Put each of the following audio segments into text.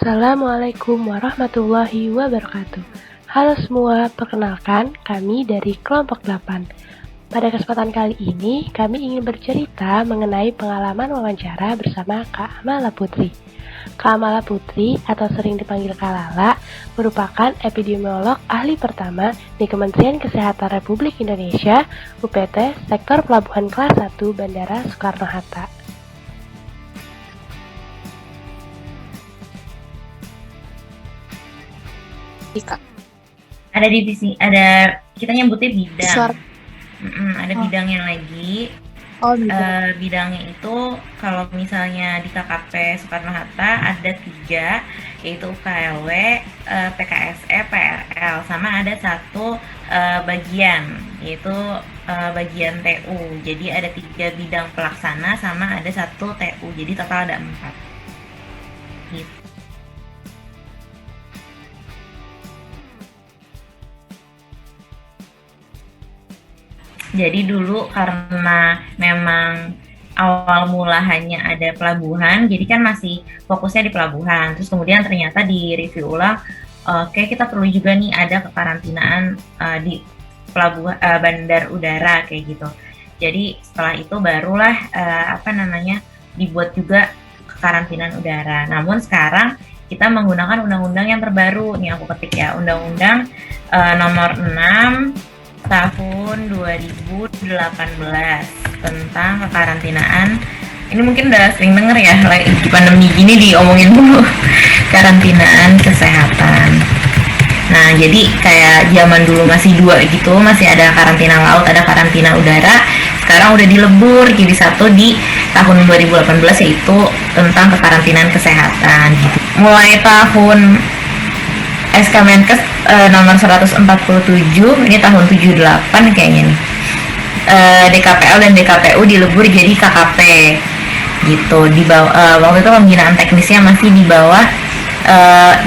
Assalamualaikum warahmatullahi wabarakatuh. Halo semua, perkenalkan kami dari kelompok 8. Pada kesempatan kali ini, kami ingin bercerita mengenai pengalaman wawancara bersama Kak Amala Putri. Kak Amala Putri, atau sering dipanggil Kak Lala, merupakan epidemiolog ahli pertama di Kementerian Kesehatan Republik Indonesia, UPT, Sektor Pelabuhan Kelas 1 Bandara Soekarno-Hatta. Ada divisi, ada kita nyebutnya bidang. Suara. Ada bidangnya lagi. Bidangnya itu kalau misalnya di KKP Soekarno-Hatta ada 3, yaitu UKLW, PKSE, PRL, sama ada satu bagian, yaitu bagian TU. Jadi ada 3 bidang pelaksana sama ada satu TU, jadi total ada 4 gitu. Jadi dulu karena memang awal mula hanya ada pelabuhan, jadi kan masih fokusnya di pelabuhan. Terus kemudian ternyata di review ulang, oke, kita perlu juga nih ada kekarantinaan di pelabuhan bandar udara kayak gitu. Jadi setelah itu barulah dibuat juga kekarantinaan udara. Namun sekarang kita menggunakan undang-undang yang terbaru. Nih aku ketik ya, Undang-Undang nomor 6 tahun 2018 tentang kekarantinaan. Ini mungkin udah sering denger ya, lagi pandemi gini diomongin dulu karantinaan kesehatan. Nah, jadi kayak zaman dulu masih 2 gitu, masih ada karantina laut, ada karantina udara. Sekarang udah dilebur jadi satu di tahun 2018, yaitu tentang kekarantinaan kesehatan gitu. Mulai tahun SK Menkes nomor 147 ini tahun 78 kayaknya nih. DKPL dan DKPU dilebur jadi KKP gitu. Di bawah waktu itu pembinaan teknisnya masih di bawah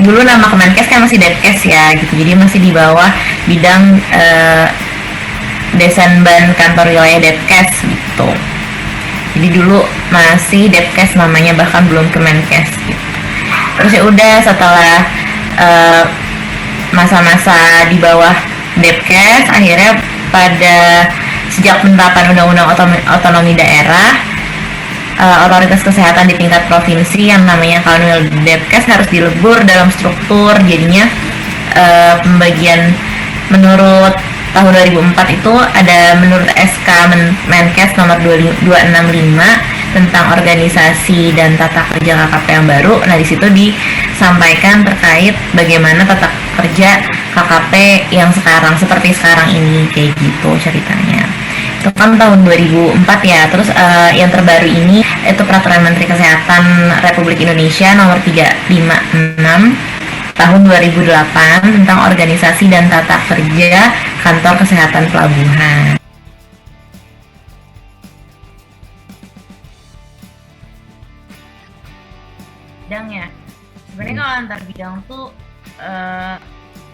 dulu nama Kemenkes kan masih Detkes ya gitu. Jadi masih di bawah bidang Desenban Kantor Wilayah Detkes gitu. Jadi dulu masih Detkes namanya, bahkan belum Kemenkes gitu. Terus ya udah setelah masa-masa di bawah Depkes, akhirnya pada sejak penerapan Undang-Undang Otonomi Daerah, otoritas kesehatan di tingkat provinsi yang namanya Kanwil Depkes harus dilebur dalam struktur. Jadinya pembagian menurut tahun 2004 itu ada menurut SK Menkes nomor 265 tentang organisasi dan tata kerja KKP yang baru. Nah, di situ disampaikan terkait bagaimana tata kerja KKP yang sekarang, seperti sekarang ini, kayak gitu ceritanya. Itu kan tahun 2004 ya. Terus yang terbaru ini itu Peraturan Menteri Kesehatan Republik Indonesia nomor 356 tahun 2008 tentang organisasi dan tata kerja kantor kesehatan pelabuhan. Bidangnya sebenarnya kalau antar bidang tuh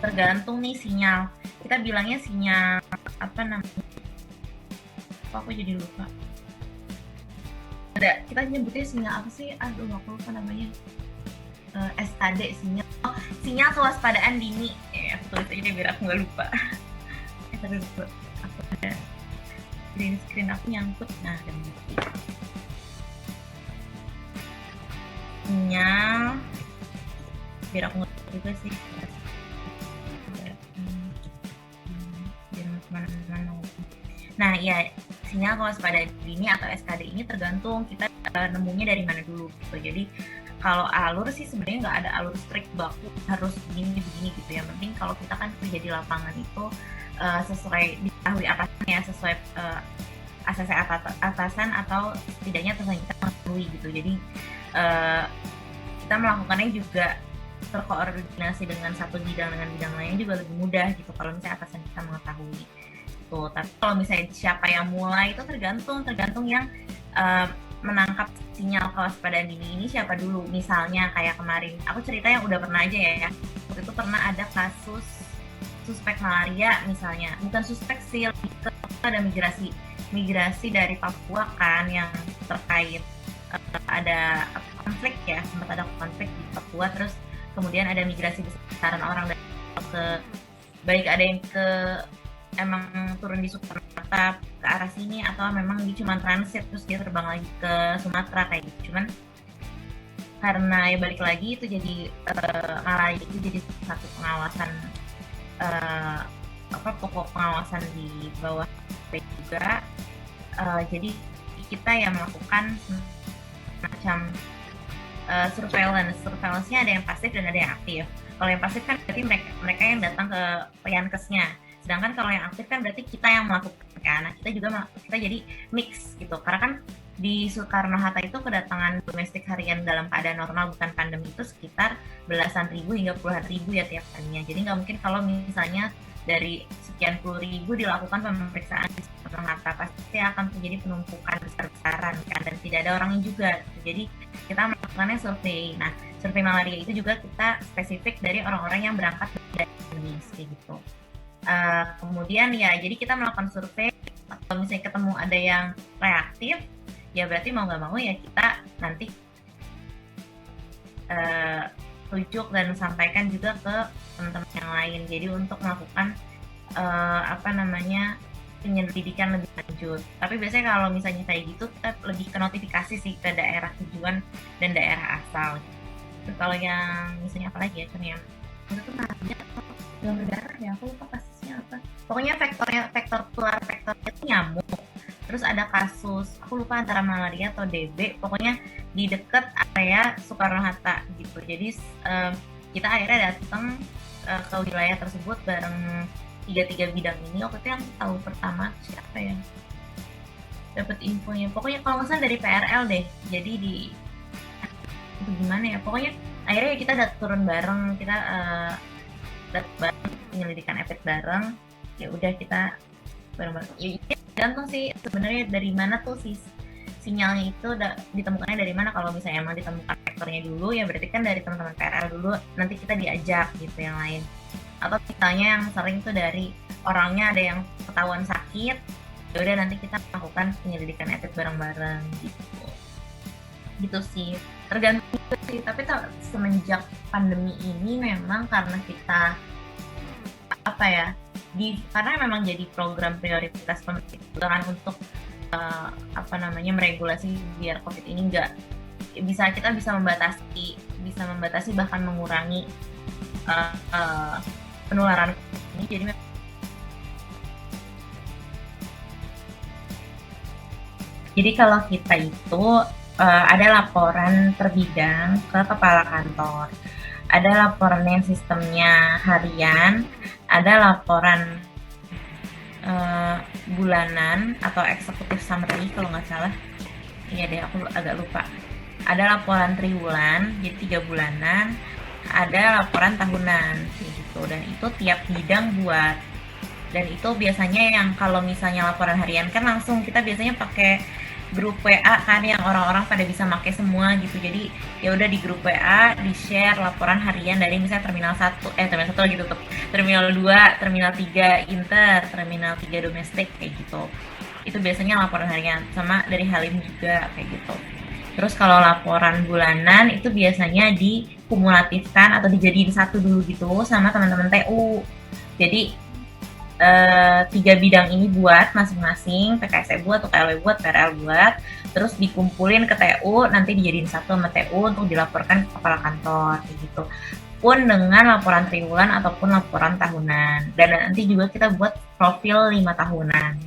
tergantung nih sinyal. Kita bilangnya sinyal apa namanya? Aku jadi lupa. Ada, kita nyebutnya sinyal apa sih? Aduh, aku lupa namanya. SKD, sinyal kewaspadaan dini. Aku tulis aja deh biar aku nggak lupa. Terus aku ada green screen aku nyangkut. Nah, ada sinyal biar aku ngerti juga sih biar kemana-mana. Nah ya, sinyal kewaspadaan dini atau SKD ini tergantung kita nemunya dari mana dulu gitu. Jadi kalau alur sih sebenarnya nggak ada alur strict baku harus begini gitu. Yang penting kalau kita kan kerja di lapangan itu sesuai diketahui atasannya, sesuai ACC atasan atau setidaknya atasan kita mengetahui gitu. Jadi kita melakukannya juga terkoordinasi dengan satu bidang dengan bidang lain juga lebih mudah gitu kalau misalnya atasan kita mengetahui gitu. Tapi kalau misalnya siapa yang mulai itu tergantung yang menangkap sinyal kewaspadaan dini ini siapa dulu. Misalnya kayak kemarin aku cerita yang udah pernah aja ya. Waktu itu pernah ada kasus suspek malaria misalnya, bukan suspek sih, ada migrasi dari Papua kan yang terkait ada konflik ya, sempat ada konflik di Papua, terus kemudian ada migrasi besaran orang dari ke baik ada yang ke emang turun di Soekarno-Hatta ke arah sini atau memang dia cuma transit terus dia terbang lagi ke Sumatera kayak gitu. Cuman karena ya balik lagi itu jadi malah itu jadi satu pengawasan pokok pengawasan di bawah juga. Jadi kita yang melakukan macam surveillance-nya ada yang pasif dan ada yang aktif. Kalau yang pasif kan berarti mereka yang datang ke Yankesnya, sedangkan kalau yang aktif kan berarti kita yang melakukan kan. Nah, kita jadi mix gitu, karena kan di Soekarno-Hatta itu kedatangan domestik harian dalam keadaan normal bukan pandemi itu sekitar belasan ribu hingga puluhan ribu ya tiap harinya. Jadi nggak mungkin kalau misalnya dari sekian puluh ribu dilakukan pemeriksaan di Soekarno-Hatta, pasti akan terjadi penumpukan besar-besaran kan, dan tidak ada orangnya juga. Jadi kita melakukannya survei. Nah, survei malaria itu juga kita spesifik dari orang-orang yang berangkat dari Indonesia gitu. Kemudian ya, jadi kita melakukan survei. Kalau misalnya ketemu ada yang reaktif, ya berarti mau nggak mau ya kita nanti rujuk dan sampaikan juga ke teman-teman yang lain. Jadi untuk melakukan penyelidikan lebih lanjut. Tapi biasanya kalau misalnya kayak gitu kita lebih ke notifikasi sih ke daerah tujuan dan daerah asal. Terus kalau yang misalnya apa lagi ya, yang itu tuh namanya donor darah ya, aku lupa kasusnya apa. Pokoknya vektor itu nyamuk. Terus ada kasus, aku lupa antara malaria atau DB, pokoknya di dekat area Soekarno-Hatta gitu. Jadi kita akhirnya datang ke wilayah tersebut bareng tiga bidang ini. Waktu itu yang tahu pertama siapa ya? Dapat infonya. Pokoknya kalau nggak salah dari PRL deh. Jadi itu gimana ya? Pokoknya akhirnya kita turun bareng, kita bareng penyelidikan efek bareng. Ya udah kita bareng-bareng. Ya, gantung sih sebenarnya dari mana tuh sinyalnya itu ditemukannya dari mana. Kalau misalnya emang ditemukan vektornya dulu ya berarti kan dari teman-teman PRL dulu, nanti kita diajak gitu yang lain. Atau misalnya yang sering tuh dari orangnya ada yang ketahuan sakit, ya udah nanti kita melakukan penyelidikan etik bareng-bareng gitu sih, tergantung sih. Tapi semenjak pandemi ini memang karena kita karena memang jadi program prioritas pemerintah untuk meregulasi biar COVID ini kita bisa membatasi bahkan mengurangi penularan ini. Jadi kalau kita itu ada laporan per bidang ke kepala kantor, ada laporan yang sistemnya harian, ada laporan bulanan atau executive summary kalau nggak salah. Iya deh, aku agak lupa. Ada laporan triwulan, jadi 3 bulanan, ada laporan tahunan gitu, dan itu tiap bidang buat. Dan itu biasanya yang kalau misalnya laporan harian kan langsung kita biasanya pakai grup WA kan, yang orang-orang pada bisa pakai semua gitu. Jadi ya udah di grup WA di-share laporan harian dari misalnya terminal 1 lagi tutup, terminal 2, terminal 3 inter, terminal 3 domestik kayak gitu. Itu biasanya laporan harian, sama dari Halim juga kayak gitu. Terus kalau laporan bulanan itu biasanya dikumulatifkan atau dijadiin satu dulu gitu sama teman-teman TU. Jadi 3 bidang ini buat masing-masing, PKSE buat, UKLW buat, PRL buat, terus dikumpulin ke TU, nanti dijadiin satu sama TU untuk dilaporkan ke kepala kantor gitu. Pun dengan laporan triwulan ataupun laporan tahunan. Dan nanti juga kita buat profil 5 tahunan.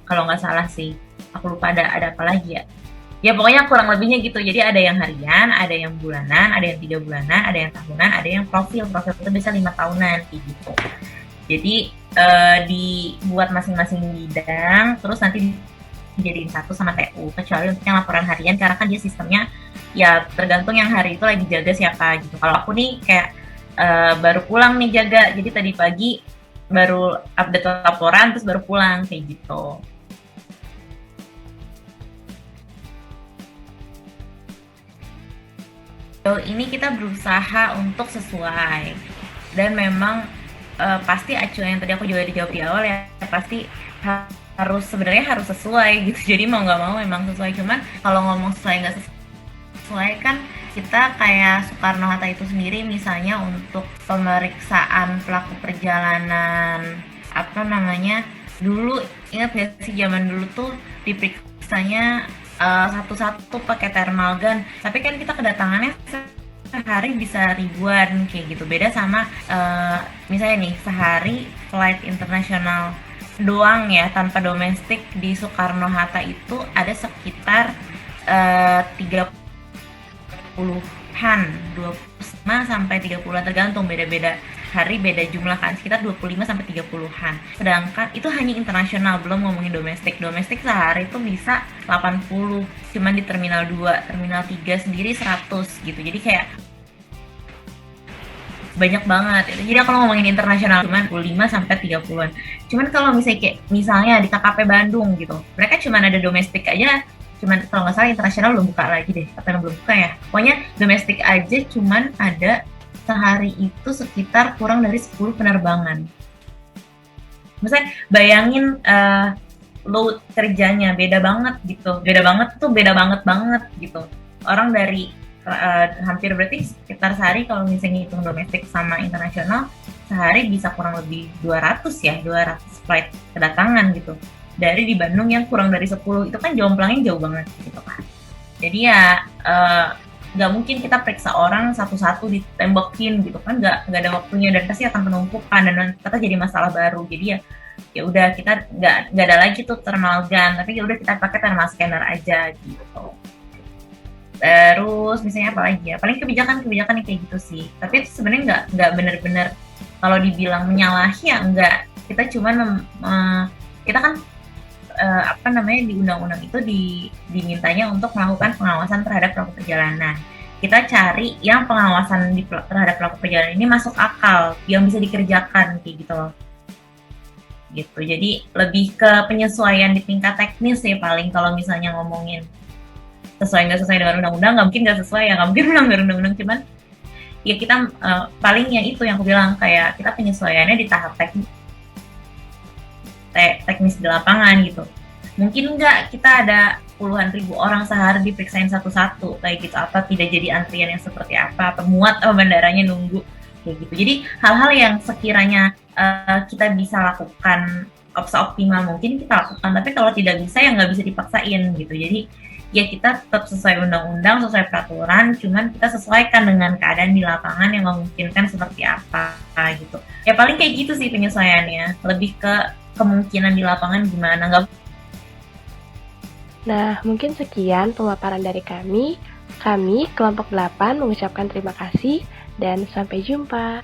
Kalau nggak salah sih, aku lupa ada apa lagi ya. Ya pokoknya kurang lebihnya gitu. Jadi ada yang harian, ada yang bulanan, ada yang 3 bulanan, ada yang tahunan, ada yang profil itu bisa 5 tahunan gitu. Jadi dibuat masing-masing bidang, terus nanti dijadiin satu sama TU, kecuali untuk yang laporan harian karena kan dia sistemnya ya tergantung yang hari itu lagi jaga siapa gitu. Kalau aku nih kayak baru pulang nih jaga, jadi tadi pagi baru update laporan terus baru pulang kayak gitu. So, ini kita berusaha untuk sesuai, dan memang pasti acuan yang tadi aku juga dijawab di awal ya, pasti harus sesuai gitu. Jadi mau nggak mau memang sesuai. Cuman kalau ngomong sesuai nggak sesuai kan kita kayak Soekarno-Hatta itu sendiri misalnya untuk pemeriksaan pelaku perjalanan apa namanya dulu, ingat gak sih zaman dulu tuh diperiksanya satu-satu pakai thermal gun, tapi kan kita kedatangannya sehari bisa ribuan kayak gitu. Beda sama misalnya nih sehari flight internasional doang ya tanpa domestik di Soekarno-Hatta itu ada sekitar 30-an, 25 sampai 30-an tergantung, beda-beda hari beda jumlah kan, sekitar 25 sampai 30-an. Sedangkan itu hanya internasional, belum ngomongin domestik. Domestik sehari itu bisa 80, cuman di terminal 2, terminal 3 sendiri 100 gitu. Jadi kayak banyak banget. Jadi kalau ngomongin internasional cuman 25 sampai 30-an. Cuman kalau misalnya di KKP Bandung gitu, mereka cuman ada domestik aja, cuman kalau nggak salah internasional belum buka lagi deh, atau belum buka ya. Pokoknya domestik aja cuman ada sehari itu sekitar kurang dari 10 penerbangan. Misalnya bayangin load kerjanya beda banget gitu, beda banget gitu. Orang dari hampir berarti sekitar sehari kalau misalnya hitung domestik sama internasional, sehari bisa kurang lebih 200 flight kedatangan gitu. Dari di Bandung yang kurang dari 10, itu kan jomplangnya jauh banget gitu kan. Jadi ya nggak mungkin kita periksa orang satu-satu ditembakin gitu kan, nggak ada waktunya dan pasti akan penumpukan dan kita jadi masalah baru. Jadi ya udah kita nggak ada lagi tuh thermal gun, tapi ya udah kita pakai thermal scanner aja gitu. Terus misalnya apa lagi ya, paling kebijakan yang kayak gitu sih. Tapi itu sebenarnya nggak benar-benar kalau dibilang menyalahi ya enggak. Kita cuman kita kan di undang-undang itu dimintanya untuk melakukan pengawasan terhadap pelaku perjalanan. Kita cari yang pengawasan terhadap pelaku perjalanan ini masuk akal, yang bisa dikerjakan kayak gitu loh. Gitu. Jadi lebih ke penyesuaian di tingkat teknis ya paling, kalau misalnya ngomongin sesuai nggak sesuai dengan undang-undang, nggak mungkin nggak sesuai ya, nggak mungkin melanggar undang-undang, cuman ya kita paling yang itu yang aku bilang, kayak kita penyesuaiannya di tahap teknis di lapangan gitu. Mungkin nggak kita ada puluhan ribu orang sehari diperiksain satu-satu kayak gitu, apa tidak jadi antrian yang seperti apa muat bandaranya nunggu kayak gitu. Jadi hal-hal yang sekiranya kita bisa lakukan seoptimal mungkin kita lakukan, tapi kalau tidak bisa ya nggak bisa dipaksain gitu. Jadi ya kita tetap sesuai undang-undang, sesuai peraturan, cuman kita sesuaikan dengan keadaan di lapangan yang memungkinkan seperti apa gitu. Ya paling kayak gitu sih penyesuaiannya, lebih ke kemungkinan di lapangan gimana. Nah, mungkin sekian pemaparan dari kami. Kami, kelompok 8, mengucapkan terima kasih dan sampai jumpa.